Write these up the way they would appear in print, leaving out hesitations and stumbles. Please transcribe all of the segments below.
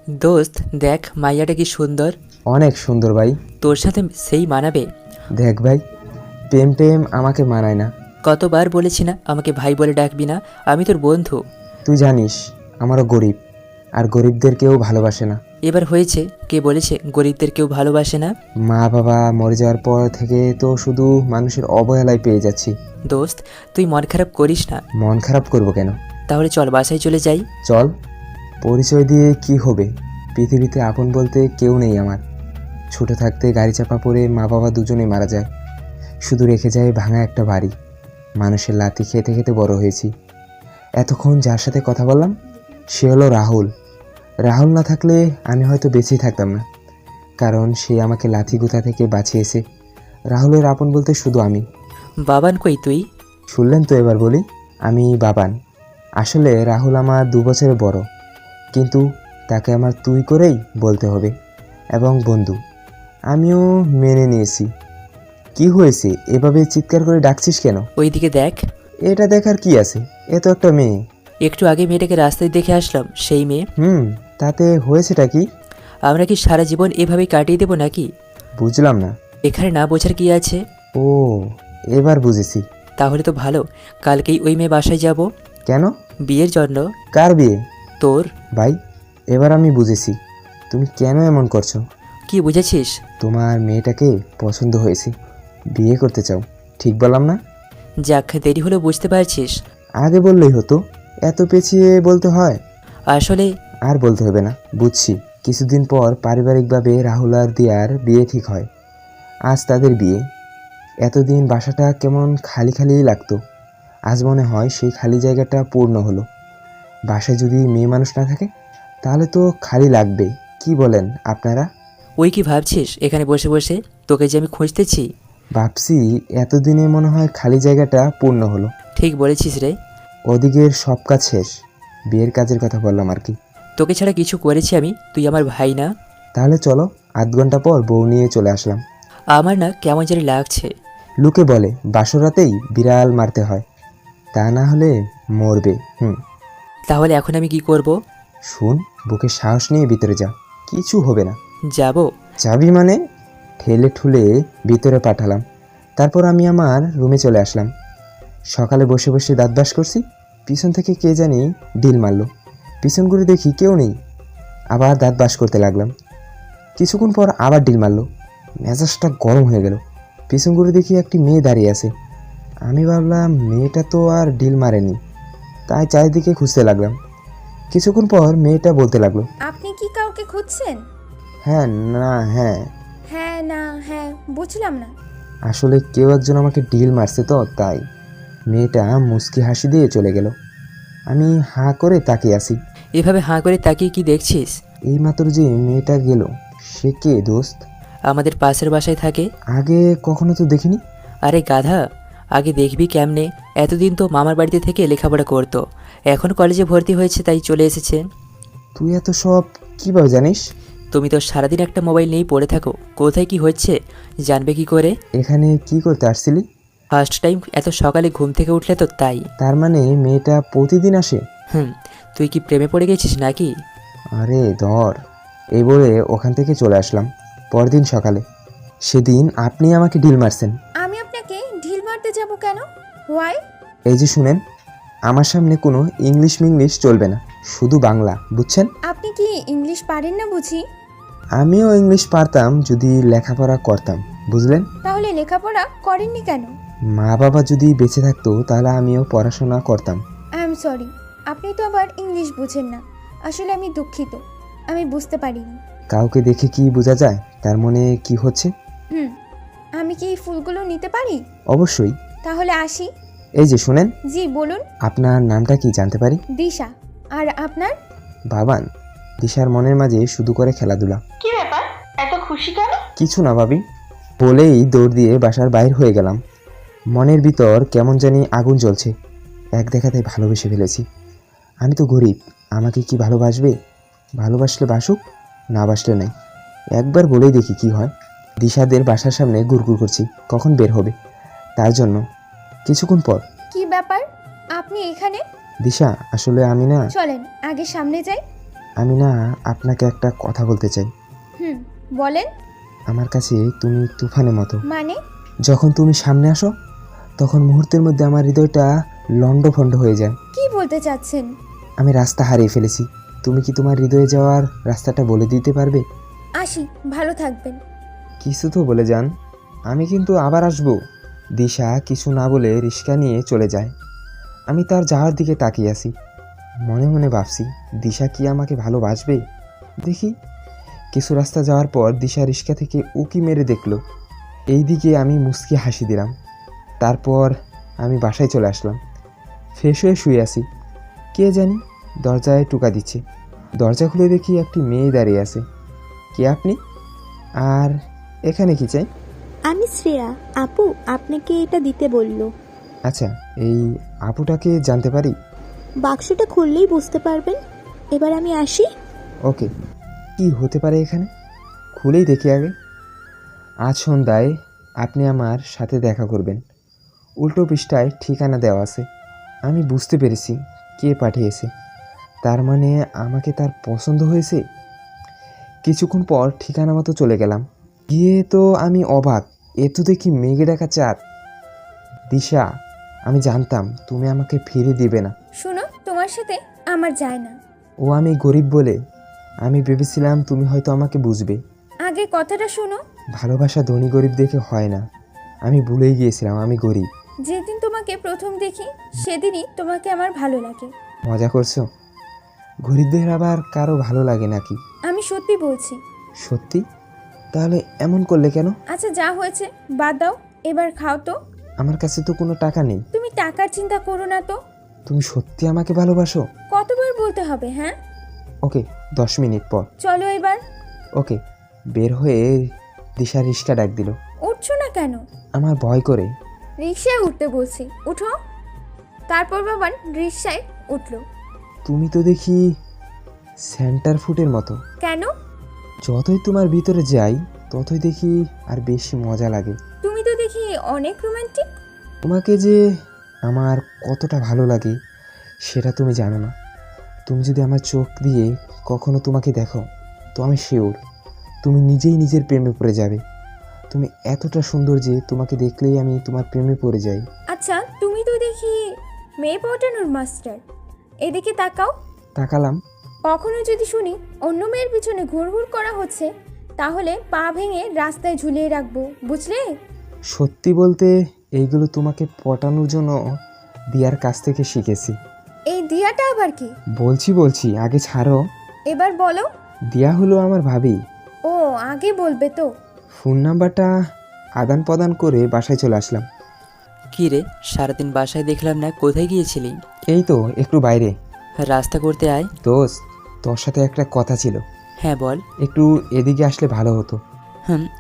দোস্ত দেখ মাইয়াটা কি সুন্দর। অনেক সুন্দর ভাই। তোর সাথে সেই মানাবে। দেখ ভাই, প্রেম টেম আমাকে মানায় না। কতবার বলেছি না আমাকে ভাই বলে ডাকবি না, আমি তোর বন্ধু। তুই জানিস আমারও গরিব, আর গরিবদের কেউ ভালোবাসে না। এবার হয়েছে, কে বলেছে গরিবদের কেউ ভালোবাসে না? মা বাবা মরে যাওয়ার পর থেকে তো শুধু মানুষের অবহেলায় পেয়ে যাচ্ছি। দোস্ত তুই মন খারাপ করিস না। মন খারাপ করব কেন? তাহলে চল বাসায় চলে যাই। চল। পরিচয় দিয়ে কি হবে? পৃথিবীতে আপন বলতে কেউ নেই আমার। ছোট থাকতে গাড়ি চাপা পড়ে মা বাবা দুজনেই মারা যায়, শুধু রেখে যায় ভাঙা একটা বাড়ি। মানুষের লাথি খেতে খেতে বড় হয়েছি। এতক্ষণ যার সাথে কথা বললাম সে হলো রাহুল। রাহুল না থাকলে আমি হয়তো বেঁচেই থাকতাম না, কারণ সে আমাকে লাথি গুঁতা থেকে বাঁচিয়েছে। রাহুলের আপন বলতে শুধু আমি। বাবান কই তুই? শুনলেন তো, এবার বলি। আমি বাবান। আসলে রাহুল আমার 2 বছরের বড়, কিন্তু তাকে আমার তুই করেই বলতে হবে, এবং বন্ধু। আমিও মেনে নিয়েছি। কি হয়েছে, এভাবে চিৎকার করে ডাকছিস কেন? ওইদিকে দেখ। এটা দেখার কি আছে? এ তো একটা মেয়ে। একটু আগে মেয়েটাকে রাস্তায় দেখে আসলাম, সেই মেয়ে। তাতে হয়েছেটা কি? আমরা কি সারা জীবন এভাবেই কাটিয়ে দেবো নাকি? বুঝলাম না। এখানে না বোঝার কি আছে? ও, এবার বুঝেছি। তাহলে তো ভালো, কালকেই ওই মেয়ে বাসায় যাব। কেন? বিয়ের জন্য। কার বিয়ে? তোর। ভাই, এবার আমি বুঝেছি তুমি কেন এমন করছো। কি বুঝেছিস? তোমার মেয়েটাকে পছন্দ হয়েছে, বিয়ে করতে চাও। ঠিক বললাম না? যাক, দেরি হলেও বুঝতে পারছিস। আগে বললেই হতো, এত পেছিয়ে বলতে হয়? আসলে আর বলতে হবে না, বুঝছি। কিছুদিন পর পারিবারিকভাবে রাহুল আর দিয়ার বিয়ে ঠিক হয়। আজ তাদের বিয়ে। এতদিন বাসাটা কেমন খালি খালিই লাগতো। আজ মনে হয় সেই খালি জায়গাটা পূর্ণ হলো। বাসায় যদি মেয়ে মানুষ না থাকে তাহলে তো খালি লাগবে। কি বলেন আপনারা? ওই কি ভাবছিস এখানে বসে বসে তোকে যে আমি খুঁজতেছি? ভাবছি এতদিনে মনে হয় খালি জায়গাটা পূর্ণ হলো। ঠিক বলেছিস রে। ওদিকের সব কাজ শেষ, বিয়ের কাজের কথা বললাম আর কি। তোকে ছাড়া কিছু করেছি আমি? তুই আমার ভাই না? তাহলে চলো, 8 ঘন্টা পর বউ নিয়ে চলে আসলাম। আমার না কেমন জানি লাগছে। লোকে বলে বাসরাতেই বিড়াল মারতে হয়, তা না হলে মরবে। তাহলে এখন আমি কি করব? শুন, বুকে সাহস নিয়ে ভিতরে যা, কিছু হবে না। যাব? যাবি মানে? ঠেলে ঠুলে ভিতরে পাঠালাম। তারপর আমি আমার রুমে চলে আসলাম। সকালে বসে বসে দাঁত ব্রাশ করছি, পিছন থেকে কে জানি ঢিল মারলো। পিছন ঘুরে দেখি কেউ নেই। আবার দাঁত ব্রাশ করতে লাগলাম। কিছুক্ষণ পর আবার ঢিল মারলো। মেজাজটা গরম হয়ে গেল। পিছন ঘুরে দেখি একটি মেয়ে দাঁড়িয়ে আছে। আমি ভাবলাম মেয়েটা তো আর ঢিল মারেনি, তাই চারিদিকে খুঁজতে লাগলাম। কিছুক্ষণ পর মেয়েটা বলতে লাগলো, আপনি কি কাউকে খুঁজছেন? হ্যাঁ না হ্যাঁ। হ্যাঁ না হ্যাঁ, বুঝলাম না। আসলে কেউ একজন আমাকে ঢিল মারছে তো তাই। মেয়েটা মুচকি হাসি দিয়ে চলে গেল। আমি হাঁ করে তাকিয়ে আছি। এভাবে হাঁ করে তাকিয়ে কি দেখছিস? এইমাত্র যে মেয়েটা গেল, সে কে দোস্ত? আমাদের পাশের বাসায় থাকে। আগে কখনো তো দেখিনি। আরে গাধা, আগে দেখবি কেমনে? এতদিন তো মামার বাড়িতে থেকে লেখাপড়া করতো, এখন কলেজে ভর্তি হয়েছে তাই চলে এসেছে। তুই এত সব কিভাবে জানিস? তুমি তো সারাদিন একটা মোবাইল নিয়েই পড়ে থাকো, কোথায় কি হচ্ছে জানবে কি করে? এখানে কি করতে আসছিলি? ফার্স্ট টাইম এত সকালে ঘুম থেকে উঠলে তো তাই। তার মানে মেয়েটা প্রতিদিন আসে? তুই কি প্রেমে পড়ে গেছিস নাকি? আরে ধর। এই বলে ওখান থেকে চলে আসলাম। পরদিন সকালে, সেদিন আপনি আমাকে ঢিল মারছেন। আমি আপনাকে ঢিল মারতে যাব কেন? হোয়াই? এই যে শুনেন, আমার সামনে কোনো ইংলিশ মিংলিশ চলবে না, শুধু বাংলা, বুঝছেন? আপনি কি ইংলিশ পারেন না বুঝি? আমিও ইংলিশ পারতাম যদি লেখাপড়া করতাম, বুঝলেন? তাহলে লেখাপড়া করেননি কেন? মা বাবা যদি বেঁচে থাকতো তাহলে আমিও পড়াশোনা করতাম। আই এম সরি, আপনি তো আবার ইংলিশ বুঝেন না। আসলে আমি দুঃখিত, আমি বুঝতে পারিনি। কাউকে দেখে কি বোঝা যায় তার মনে কি হচ্ছে? হুম, আমি কি এই ফুলগুলো নিতে পারি? অবশ্যই। তাহলে আসি। এই যে শুনেন, জি বলুন। আপনার নামটা কি জানতে পারি? দিশা। আর আপনার? বাবান। দিশার মনের মাঝে শুধু করে খেলাধুলা। কি ব্যাপার, এত খুশি কেন? কিছু না ভাবি, বলেই দৌড় দিয়ে বাসার বাইর হয়ে গেলাম। মনের ভিতর কেমন জানি আগুন জ্বলছে। এক দেখাতে ভালোবেসে ফেলেছি। আমি তো গরিব, আমাকে কি ভালোবাসবে? ভালোবাসলে বাসুক, না বাসলে নাই। একবার বলেই দেখি কি হয়। দিশাদের বাসার সামনে ঘুরঘুর করছি, কখন বের হবে তার জন্য। কিছুক্ষণ পর, কি ব্যাপার, আপনি এখানে? দিশা আসলে আমি না। চলেন আগে সামনে যাই। আমি না আপনাকে একটা কথা বলতে চাই। হুম, বলেন। আমার কাছে তুমি তুফানের মতো। মানে? যখন তুমি সামনে আসো তখন মুহূর্তের মধ্যে আমার হৃদয়টা লণ্ডভণ্ড হয়ে যায়। কি বলতে চাচ্ছেন? আমি রাস্তা হারিয়ে ফেলেছি। তুমি কি তোমার হৃদয়ে যাওয়ার রাস্তাটা বলে দিতে পারবে? আসি, ভালো থাকবেন। কিছু তো বলে যান, আমি কিন্তু আবার আসবো। দিশা কিছু না বলে রিক্সা নিয়ে চলে যায়। আমি তার যাওয়ার দিকে তাকিয়ে আছি। মনে মনে ভাবছি, দিশা কি আমাকে ভালোবাসবে? দেখি। কিছু রাস্তা যাওয়ার পর দিশা রিক্সা থেকে উকি মেরে দেখলো। এই দিকে আমি মুচকি হাসি দিলাম। তারপর আমি বাসায় চলে আসলাম। ফ্রেশ হয়ে শুয়ে আছি। কে জানি দরজায় টোকা দিচ্ছে। দরজা খুলে দেখি একটি মেয়ে দাঁড়িয়ে আছে। কে আপনি? আর এখানে কি চাই? আমি শ্রেয়া। আপু আপনাকে এটা দিতে বলল। আচ্ছা, এই আপুটাকে জানতে পারি? বাক্সটা খুললেই বুঝতে পারবেন। এবার আমি আসি। ওকে, কি হতে পারে এখানে? খুলেই দেখি আগে। আজ সন্ধ্যায় আপনি আমার সাথে দেখা করবেন। উল্টো পৃষ্ঠায় ঠিকানা দেওয়া আছে। আমি বুঝতে পেরেছি কে পাঠিয়েছে। তার মানে আমাকে তার পছন্দ হয়েছে। কিছুক্ষণ পর ঠিকানা মতো চলে গেলাম। গিয়ে তো আমি অবাক, এ তো দেখি মেঘে ডাকা চাঁদ। দিশা, আমি জানতাম তুমি আমাকে ফিরে দিবে না। শোনো, তোমার সাথে আমার যায় না। ও আমি গরিব বলে আমি ভেবেছিলাম তুমি হয়তো আমাকে বুঝবে। আগে কথাটা শোনো। ভালোবাসা ধনী গরিব দেখে হয় না। আমি ভুলেই গিয়েছিলাম আমি গরিব। যেদিন তোমাকে প্রথম দেখি সেদিনই তোমাকে আমার ভালো লাগে। মজা করছো? গরিবদের আবার কারো ভালো লাগে নাকি? আমি সত্যি বলছি। সত্যি? তাহলে এমন করলে কেন? আচ্ছা, যা হয়েছে বাদ দাও, এবার খাও তো। আমার কাছে তো কোনো টাকা নেই। তুমি টাকার চিন্তা করো না তো। তুমি সত্যি আমাকে ভালোবাসো? কতবার বলতে হবে? হ্যাঁ। ওকে, 10 মিনিট পর। চলো এবার। ওকে। বের হয়ে দিশা রিক্সা ডাক দিল। উঠছো না কেন? আমার ভয় করে। রিক্সায় উঠতে বলছি, উঠো। তারপর বাবান রিক্সায় উঠলো। তুমি তো দেখি সেন্টার ফুটের মতো। কেন? যতই তোমার ভিতরে যাই ততই দেখি আর বেশি মজা লাগে। তুমি তো দেখি অনেক রোমান্টিক। তোমাকে যে আমার কতটা ভালো লাগে সেটা তুমি জানো না। তুমি যদি আমার চোখ দিয়ে কখনো তোমাকে দেখো তো আমি শিওর তুমি নিজেই নিজের প্রেমে পড়ে যাবে। তুমি এতটা সুন্দর যে তোমাকে দেখলেই আমি তোমার প্রেমে পড়ে যাই। আচ্ছা, তুমি তো দেখি মেয়ে পটানোর মাস্টার। এদিকে তাকাও। তাকালাম। কখনো যদি শুনি অন্য মেয়ের পিছনে ঘুরঘুর করা হচ্ছে, তাহলে পা ভেঙে রাস্তায় ঝুলিয়ে রাখবো, বুঝলে? সত্যি বলতে এইগুলো তোমাকে পটানোর জন্য দিয়ার কাছ থেকে শিখেছি। এই দিয়াটা আবার কি? বলছি আগে ছাড়ো। এবার বলো। দিয়া হলো আমার ভাবি। ও, আগে বলবে তো। ফোন নাম্বারটা আদান প্রদান করে বাসায় চলে আসলাম। কী রে, সারাদিন বাসায় দেখলাম না, কোথায় গিয়েছিলি? এই তো একটু বাইরে। রাস্তা করতে আয়। দোস্ত, তোর সাথে একটা কথা ছিল। হ্যাঁ বল। একটু এদিকে আসলে ভালো হতো।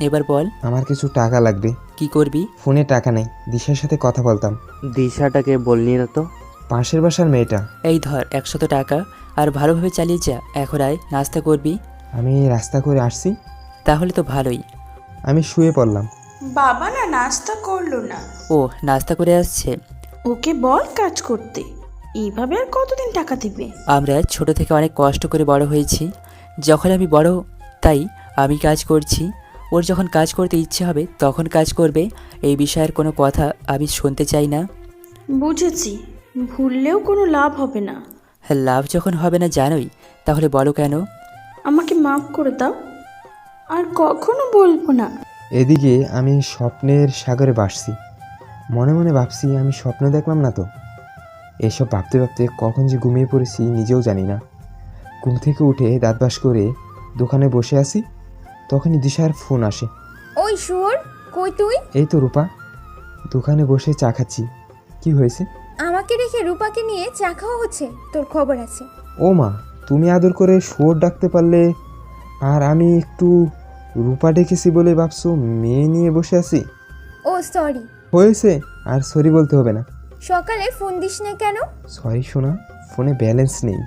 এবার বল। আমার কিছু টাকা লাগবে। কি করবি? ফোনে টাকা নেই, দিশার সাথে কথা বলতাম। দিশাটাকে বললি না তো? পাশের বাসার মেয়েটা। এই ধর 100 টাকা, আর ভালোভাবে চালিয়ে যা। এখন আয়, নাস্তা করবি? আমি রাস্তা করে আসছি। তাহলে তো ভালোই। আমি শুয়ে পড়লাম। বাবা না নাস্তা করলো না। ও নাস্তা করে আসছে। ওকে বল কাজ করতে। এইভাবে আর কতদিন টাকা দিবে? আমরা ছোট থেকে অনেক কষ্ট করে বড় হয়েছি। যখন আমি বড়, তাই আমি কাজ করছি। ওর যখন কাজ করতে ইচ্ছে হবে তখন কাজ করবে। এই বিষয়ের কোনো কথা আমি শুনতে চাই না। বুঝেছি, ভুললেও কোনো লাভ হবে না। লাভ যখন হবে না জানোই, তাহলে বলো কেন? আমাকে মাফ করে দাও, আর কখনো বলবো না। এদিকে আমি স্বপ্নের সাগরে ভাসছি। মনে মনে ভাবছি আমি স্বপ্ন দেখলাম না তো। এসব ভাবতে ভাবতে কখন যে ঘুমিয়ে পড়েছি নিজেও জানি না। ঘুম থেকে উঠে দাঁত ব্রাশ করে দোকানে বসে আছি, তখনই দিশার ফোন আসে। ওই শুয়োর, কই তুই? এই তো রূপা, দোকানে বসে চা খাচ্ছি। কি হয়েছে? আমাকে রেখে রূপাকে নিয়ে চা খাওয়া হচ্ছে? তোর খবর আছে? ও মা, তুমি আদর করে শুয়োর ডাকতে পারলে, আর আমি একটু রূপা ডেকেছি বলে ভাবছো মেয়ে নিয়ে বসে আছি? ও সরি। হয়েছে, আর সরি বলতে হবে না। সকালে ফোন দিস না কেন? সরি শোনা, ফোনে ব্যালেন্স নেই,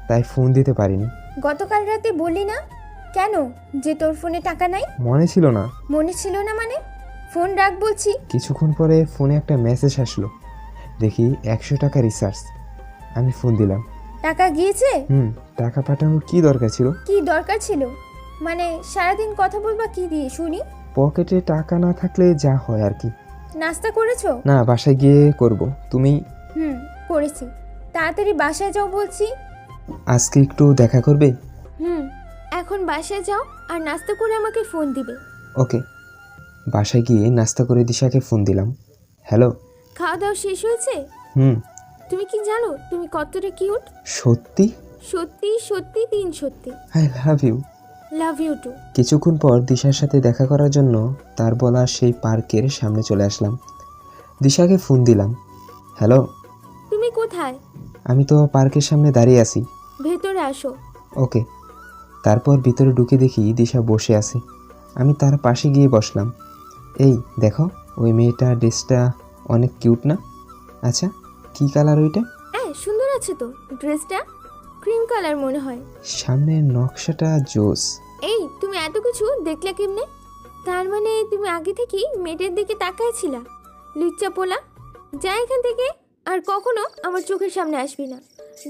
তাই ফোন দিতে পারিনি। গতকাল রাতে বললি না কেন যে তোর ফোনে টাকা নাই? মনে ছিল না। মনে ছিল না মানে? ফোন রাখ বলছি। কিছুক্ষণ পরে ফোনে একটা মেসেজ আসলো। দেখি 100 টাকা রিচার্জ। আমি ফোন দিলাম। টাকা গিয়েছে? টাকা পাঠানোর কি দরকার ছিল? কি দরকার ছিল মানে সারাদিন কথা বলবা কি দিয়ে শুনি? পকেটে টাকা না থাকলে যা হয় আর কি। নাস্তা করেছো? না, বাসায় গিয়ে করব। তুমি? করেছি। তাড়াতাড়ি বাসায় যাও বলছি। আজকে একটু দেখা করবে? এখন বাসায় যাও আর নাস্তা করে আমাকে ফোন দিবে। ওকে। বাসায় গিয়ে নাস্তা করে দিশাকে ফোন দিলাম। হ্যালো। খাওয়া দাওয়া শেষ হয়েছে? তুমি কি জানো তুমি কতটা কিউট? সত্যি? সত্যি সত্যি 3 সত্যি। I love you. Love you too. কিছুক্ষণ পর দিশার সাথে দেখা করার জন্য তার বলা সেই পার্কের সামনে চলে আসলাম। দিশাকে ফোন দিলাম। হ্যালো। তুমি কোথায়? আমি তো পার্কের সামনে দাঁড়িয়ে আছি। ভেতরে আসো। ওকে। তারপর ভিতরে ঢুকে দেখি দিশা বসে আছে। আমি তার পাশে গিয়ে বসলাম। এই দেখো, ওই মেয়েটার ড্রেসটা অনেক কিউট না? আচ্ছা, কি কালার ওইটা? সুন্দর আছে তো ড্রেসটা। ক্রিম কালার মনে হয়। সামনের নকশাটা জোস। এই তুমি এত কিছু দেখলে কেমনে? তার মানে তুমি আগে থেকেই মেয়েটার দিকে তাকাইছিলা? লুচ্চা পোলা, যা এখান থেকে আর কখনো আমার চোখের সামনে আসবি না।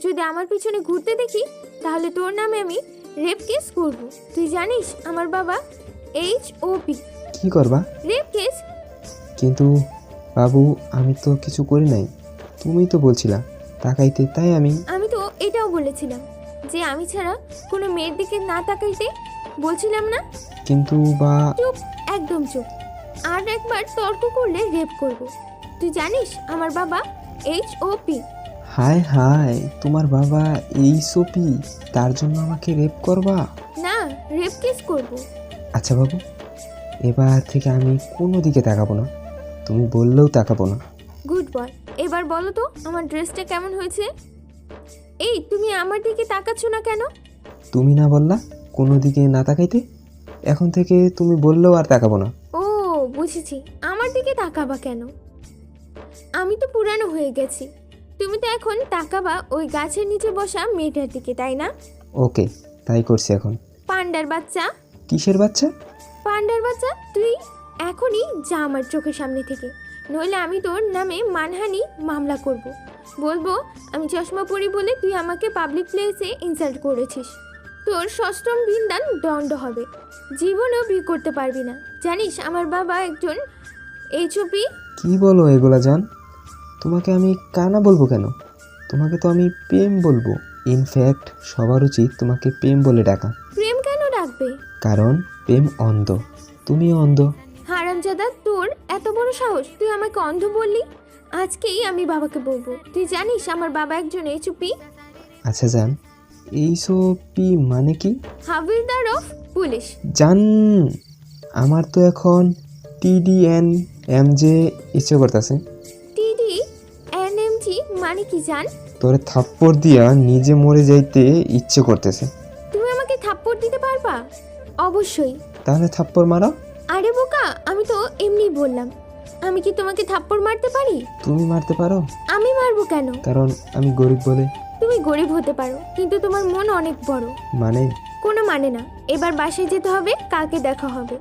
যদি আমার পিছনে ঘুরতে দেখি তাহলে তোর নামে আমি রেপ কেস করব। তুই জানিস আমার বাবা HOP। কি করবা? Rape case. কিন্তু বাবু, আমি তো কিছু করি নাই। তুমি তো বলছিলা তাকাইতে, তাই আমি তো এটাও বলেছিলাম যে আমি ছাড়া কোনো মেয়ের দিকে না তাকাইতে। বলছিলাম না? কিন্তু চুপ, একদম চুপ। আর একবার তর্ক করলে রেপ করব। তুই জানিস আমার বাবা HOP। হায় হায়, তোমার বাবা এই সোপি, তার জন্য আমাকে রেপ করবা? না, রেপ কেস করব। আচ্ছা বাবু, এবার থেকে আমি কোনো দিকে তাকাবো না, তুমি বললেও তাকাবো না। Good boy. এবার বলো তো আমার ড্রেসটা কেমন হয়েছে? এই তুমি আমার দিকে তাকাচ্ছ না কেন? তুমি না বললা কোনো দিকে না তাকাইতে? এখন থেকে তুমি বললেও আর তাকাবো না। ও বুঝেছি, আমার দিকে তাকাবা কেন? আমি তো পুরানো হয়ে গেছি। তুমি তো এখন তাকাবা ওই গাছের নিচে বসা মেয়েটার দিকে, তাই না? ওকে, তাই করছি এখন। পান্ডার বাচ্চা। কিসের বাচ্চা? পান্ডার বাচ্চা, তুই এখনই যা আমার চোখের সামনে থেকে, নইলে আমি তোর নামে মানহানি মামলা করব। বলবো আমি চশমা পরি বলে তুই আমাকে পাবলিক প্লেসে ইনসাল্ট করেছিস। তোর সষ্টম বিন্দান দণ্ড হবে। জীবনেও বিয়ে করতে পারবি না। জানিস আমার বাবা একজন HOP। কি বলো এগুলা জান? তোমাকে আমি কানা বলবো কেন? তোমাকে তো আমি প্রেম বলবো। ইনফ্যাক্ট সবার উচিত তোমাকে প্রেম বলে ডাকা। প্রেম কেন ডাকবে? কারণ প্রেম অন্ধ, তুমিও অন্ধ। হারামজাদা, তোর এত বড় সাহস তুই আমাকে অন্ধ বললি? আজকেই আমি বাবাকে বলবো। তুই জানিস আমার বাবা একজন HOP। আচ্ছা জান, এই সোপি মানে কি? হাবিলদার অফ পুলিশ। জান, আমার তো এখন TDNMJ ইচ্ছে করতেছে। TDNMG মানে কি জান? তোরে থাপ্পড় দিয়া নিজে মরে যাইতে ইচ্ছে করতেছে। তুমি আমাকে থাপ্পড় দিতে পারবা? অবশ্যই। তাহলে থাপ্পড় মারো। আরে বোকা, আমি তো এমনি বললাম। আমি কি তোমাকে থাপ্পড় মারতে পারি? তুমি মারতে পারো? আমি মারবো কেন? কারণ আমি গরিব বলে। তুমি গরিব হতে পারো, কিন্তু তোমার মন অনেক বড়। মানে? কোনো মানে না। এবার বাসায় যেতে হবে, কালকে দেখা হবে।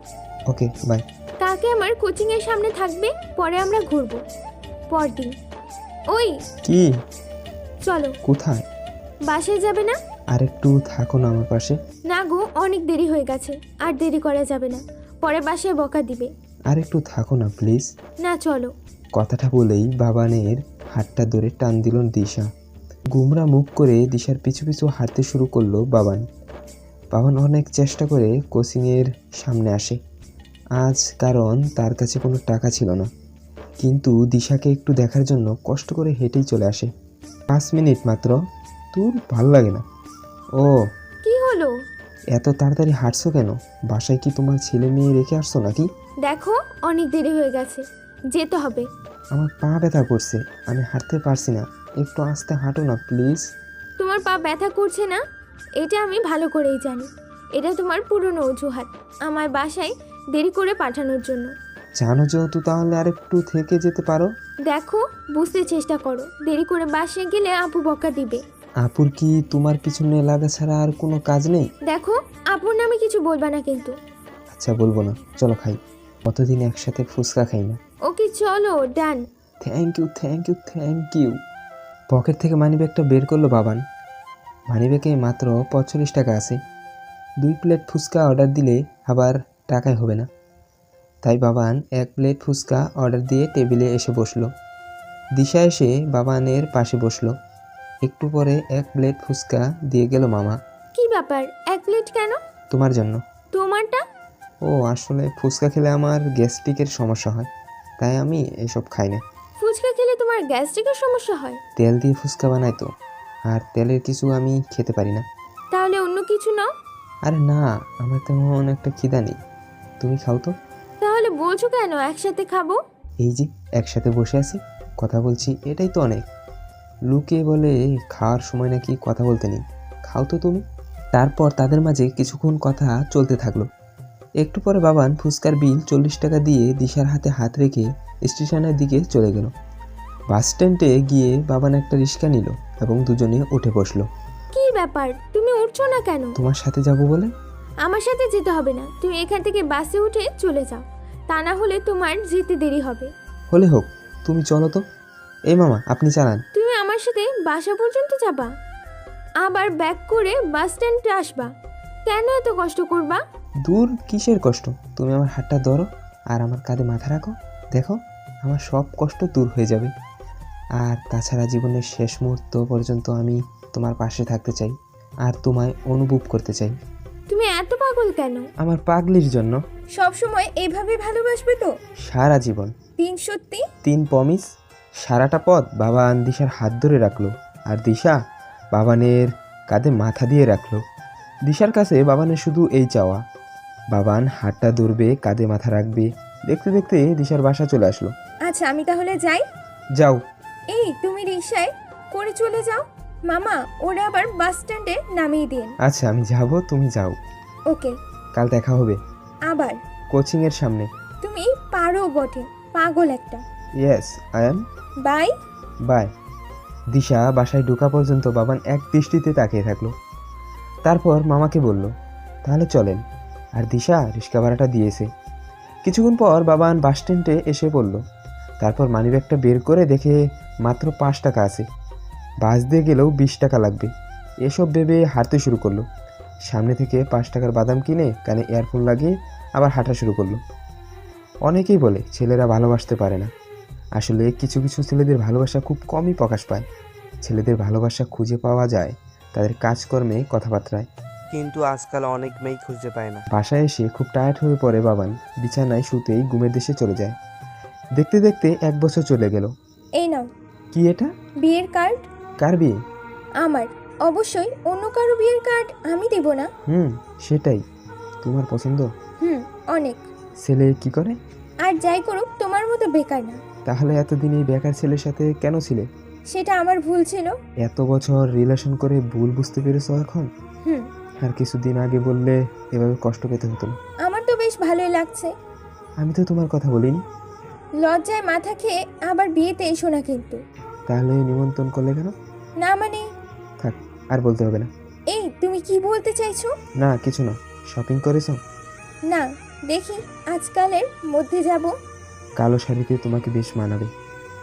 ওকে, বাই। কালকে আমার কোচিং এর সামনে থাকবে, পরে আমরা ঘুরবো। পরদিন। ওই কি? চলো। কোথায়? বাসায় যাবে না? আর একটু থাকো না আমার পাশে। না গো, অনেক দেরি হয়ে গেছে, আর দেরি করা যাবে না। পরে বাসায় বকা দিবে। আর একটু থাকো না প্লিজ। না, চলো। কথাটা বলেই বাবানের হাতটা ধরে টান দিল দিশা। গুমরা মুখ করে দিশার পিছু পিছু হাঁটতে শুরু করলো বাবান। বাবান অনেক চেষ্টা করে কোচিংয়ের সামনে আসে আজ, কারণ তার কাছে কোনো টাকা ছিল না। কিন্তু দিশাকে একটু দেখার জন্য কষ্ট করে হেঁটেই চলে আসে। 5 মিনিট মাত্র। তোর ভালো লাগে না? ও, কি হলো? এত তাড়াতাড়ি হাঁটছো কেন? বাসায় কি তোমার ছেলে মেয়ে রেখে আসছো নাকি? দেখো, অনেক দেরি হয়ে গেছে, যেতে হবে। আমার পা ব্যথা করছে, আমি হাঁটতে পারছি না, একটু আস্তে হাঁটো না প্লিজ। তোমার পা ব্যথা করছে না, এটা আমি ভালো করেই জানি। এটা তোমার পুরনো অজুহাত আমার বাসায় দেরি করে পাঠানোর জন্য। জানো যেহেতু, তাহলে আর একটু থেকে যেতে পারো। দেখো, বুঝতে চেষ্টা করো। দেরি করে বাসায় গেলে আপু বকা দিবে। আপুর কি তোমার পিছনে লাগা ছাড়া আর কোনো কাজ নেই? দেখো, আপুর নামে কিছু বলবা না কিন্তু। আচ্ছা, বলবো না, চলো খাই। কতদিন একসাথে ফুচকা খাই না। ওকে চলো, done. Thank you, thank you, thank you. Pocket থেকে মানিব্যাগটা বের করলো বাবান। মানিব্যাগে মাত্র 45 টাকা আছে। 2 প্লেট ফুচকা অর্ডার দিলে আবার টাকায় হবে না, তাই বাবান 1 প্লেট ফুচকা অর্ডার দিয়ে টেবিলে এসে বসলো। দিশা এসে বাবানের পাশে বসলো। একটু পরে 1 প্লেট ফুচকা দিয়ে গেল মামা। কি ব্যাপার, 1 প্লেট কেন? তোমার জন্য। তোমারটা? ও আসলে ফুচকা খেলে আমার গ্যাস্ট্রিকের সমস্যা হয়, তাই আমি এসব খাই না। ফুচকা খেলে তোমার গ্যাস্ট্রিকের সমস্যা হয়? তেল দিয়ে ফুচকা বানায় তো, আর তেলের কিছু আমি খেতে পারি না। তাহলে অন্য কিছু নাও। আরে না, আমার তেমন একটা খিদা নেই, তুমি খাও তো। তাহলে বলছো কেন একসাথে খাবো? এই যে একসাথে বসে আছি, কথা বলছি, এটাই তো অনেক। লুকে বলে খাওয়ার সময় নাকি কথা বলতে নেই, খাও তো তুমি। তারপর তাদের মাঝে কিছুক্ষণ কথা চলতে থাকলো। একটু পরে বাবান ফুচকার বিল 40 টাকা দিয়ে দিশার হাতে হাত রেখে স্টেশনের দিকে চলে গেল। বাস স্ট্যান্ডে গিয়ে বাবান একটা রিক্সা নিল এবং দুজনে উঠে বসলো। কি ব্যাপার, তুমি উঠছো না কেন? তোমার সাথে যাব বলে। আমার সাথে যেতে হবে না, তুমি এখান থেকে বাসে উঠে চলে যাও, তা না হলে তোমার যেতে দেরি হবে। হলে হোক, তুমি চলো তো। এই মামা, আপনি চালান। তুমি আমার সাথে বাসা পর্যন্ত যাবা, আবার ব্যাক করে বাস স্ট্যান্ডে আসবা? কেন এত কষ্ট করবা? দূর কিসের কষ্ট, তুমি আমার হাতটা ধরো আর আমার কাঁধে মাথা রাখো, দেখো আমার সব কষ্ট দূর হয়ে যাবে। আর তাছাড়া জীবনের শেষ মুহূর্ত পর্যন্ত আমি তোমার পাশে থাকতে চাই আর তোমায় অনুভব করতে চাই। তুমি এত পাগল কেন? আমার পাগলির জন্য। সব সময় এইভাবে ভালোবাসবে তো? সারা জীবন। 3 সত্যি? 3 প্রমিস। সারাটা পথ বাবান দিশার হাত ধরে রাখলো, আর দিশা বাবানের কাঁধে মাথা দিয়ে রাখলো। দিশার কাছে বাবানের শুধু এই চাওয়া, বাবান হাতটা ধরবে, কাঁধে মাথা রাখবে। দেখতে দেখতে দিশার বাসা চলে আসলো। আচ্ছা আমি তাহলে যাই। যাও। এই তুমি রিকশায় করে চলে যাও, মামা ওরা আবার বাস স্ট্যান্ডে নামিয়ে দিন। আচ্ছা আমি যাব, তুমি যাও। ওকে। কাল দেখা হবে আবার? কোচিংয়ের সামনে। তুমি পারো বটে, পাগল একটা। Yes I am. Bye. Bye. Disha বাসায় ঢোকা পর্যন্ত বাবান এক দৃষ্টিতে তাকিয়ে থাকলো। তারপর মামাকে বলল, তাহলে চলেন। আর দিশা রিক্সা ভাড়াটা দিয়েছে। কিছুক্ষণ পর বাবান বাস স্ট্যান্ডে এসে পড়ল। তারপর মানিব্যাগটা বের করে দেখে মাত্র 5 টাকা আছে। বাস দিয়ে গেলেও 20 টাকা লাগবে। এসব ভেবে হাঁটতে শুরু করলো। সামনে থেকে 5 টাকার বাদাম কিনে কানে ইয়ারফোন লাগিয়ে আবার হাঁটা শুরু করলো। অনেকেই বলে ছেলেরা ভালোবাসতে পারে না। আসলে কিছু কিছু ছেলেদের ভালোবাসা খুব কমই প্রকাশ পায়। ছেলেদের ভালোবাসা খুঁজে পাওয়া যায় তাদের কাজকর্মে, কথাবার্তায়। কিন্তু আজকাল অনেক মেয়ে খুঁজে পায় না। বাসায় এসে খুব টায়ার্ড হয়ে পড়ে বাবান। বিছানায় শুতেই ঘুমের দেশে চলে যায়। দেখতে দেখতে 1 বছর চলে গেল। এই নাও কি এটা? বিয়ের কার্ড। কার বিয়ে? আমার। অবশ্যই, অন্য কারো বিয়ের কার্ড আমি দেব না। সেটাই। তোমার পছন্দ? অনেক। ছেলে কি করে? আর যাই করুক তোমার মতো বেকার না। তাহলে এতদিন এই বেকার ছেলের সাথে কেন ছিলে? সেটা আমার ভুল ছিল। এত বছর রিলেশন করে ভুল বুঝতে পেরেছো এখন? আর কিছুদিন আগে বললে এভাবে কষ্ট পেতে হতো না। আমার তো বেশ ভালোই লাগছে। আমি তো তোমার কথা বলিনি। লজ্জায় মাথা খেয়ে আবার বিয়েতে এসো না কিন্তু। তাহলে নিমন্ত্রণ করলে কেন? না মানে? থাক, আর বলতে হবে না। এই তুমি কি বলতে চাইছো? না কিছু না। শপিং করেছো? না, দেখি আজকালের মধ্যে যাব। কালো শাড়িতে তোমাকে বেশ মানাবে।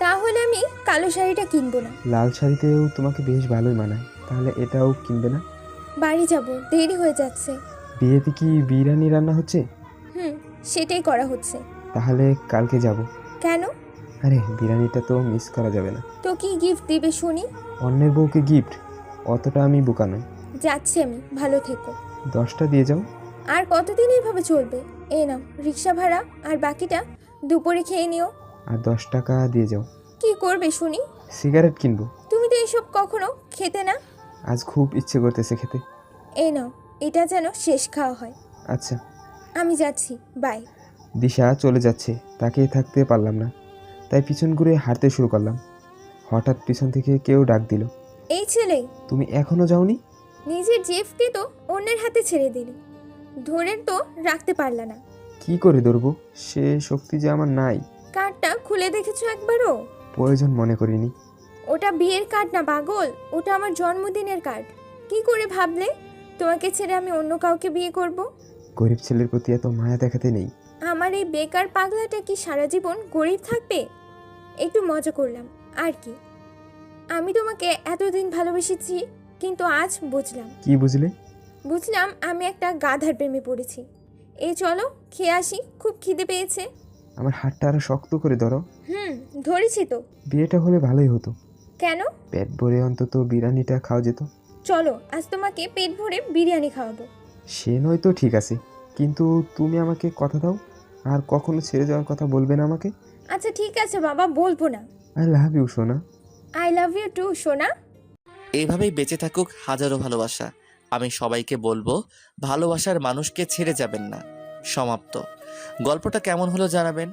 তাহলে আমি কালো শাড়িটা কিনবো না। লাল শাড়িতেও তোমাকে বেশ ভালোই মানায়, তাহলে এটাও কিনবে না? বাড়ি যাব, দেরি হয়ে যাচ্ছে। বিয়েতে কি বিরিয়ানি রান্না হচ্ছে? সেটাই করা হচ্ছে। তাহলে কালকে যাব। কেন? আরে বিরিয়ানিটা তো মিস করা যাবে না। তো কি গিফট দিবে শুনি? অন্যের বউকে গিফট? অতটা আমি বোকা নই। যাচ্ছি আমি, ভালো থেকো। 10টা দিয়ে যাও। আর কতদিন এইভাবে চলবে? এই নাও রিক্সা ভাড়া, আর বাকিটা দুপুরে খেয়ে নিও। আর 10 টাকা দিয়ে যাও। কি করবে শুনি? সিগারেট কিনবো। তুমি তো এসব কখনো খেতে না। আজ খুব ইচ্ছে করতেছে খেতে। এই নাও, এটা যেন শেষ খাওয়া হয়। আচ্ছা। আমি যাচ্ছি, বাই। দিশা চলে যাচ্ছে, তাকিয়ে থাকতে পারলাম না, তাই পিছন ঘুরে হাঁটতে শুরু করলাম। হঠাৎ পিছন থেকে কেউ ডাক দিল, এই ছেলে, তুমি এখনো যাওনি? নিজের জেফকে তো অন্যের হাতে ছেড়ে দিলি, ধরে তো রাখতে পারলা না। কি করে ধরবো? সে শক্তি যে আমার নাই। কার্ডটা খুলে দেখেছো একবারও? প্রয়োজন মনে করিনি। ওটা বিয়ের কার্ড না পাগল, ওটা আমার জন্মদিনের কার্ড। কি করে ভাবলে তোমাকে ছেড়ে আমি অন্য কাউকে বিয়ে করব? গরিব ছেলের প্রতি এত মায়া দেখাতে নেই। আমার এই বেকার পাগলাটা কি সারা জীবন গরিব থাকবে? একটু মজা করলাম আর কি। আমি তোমাকে এতদিন ভালোবেসেছি, কিন্তু আজ বুঝলাম। কি বুঝলে? বুঝলাম আমি একটা গাধার প্রেমে পড়েছি। এই চলো খেয়ে আসি, খুব খিদে পেয়েছে। আমার হাতটা আরো শক্ত করে ধরো। ধরেছি তো। বিয়েটা হলে ভালোই হতো, কেন? পেট ভরে অন্তত বিরিয়ানিটা খাওয়া যেত। চলো আজ তোমাকে পেট ভরে বিরিয়ানি খাওয়াবো। সে নয় তো ঠিক আছে, কিন্তু তুমি আমাকে কথা দাও আর কখনো ছেড়ে যাওয়ার কথা বলবে না আমাকে। আচ্ছা ঠিক আছে বাবা, বলবো না। আই লাভ ইউ সোনা। আই লাভ ইউ টু সোনা। এইভাবেই বেঁচে থাকুক হাজারো ভালোবাসা। আমি সবাইকে বলবো, ভালোবাসার মানুষকে ছেড়ে যাবেন না। সমাপ্ত। গল্পটা কেমন হলো জানাবেন।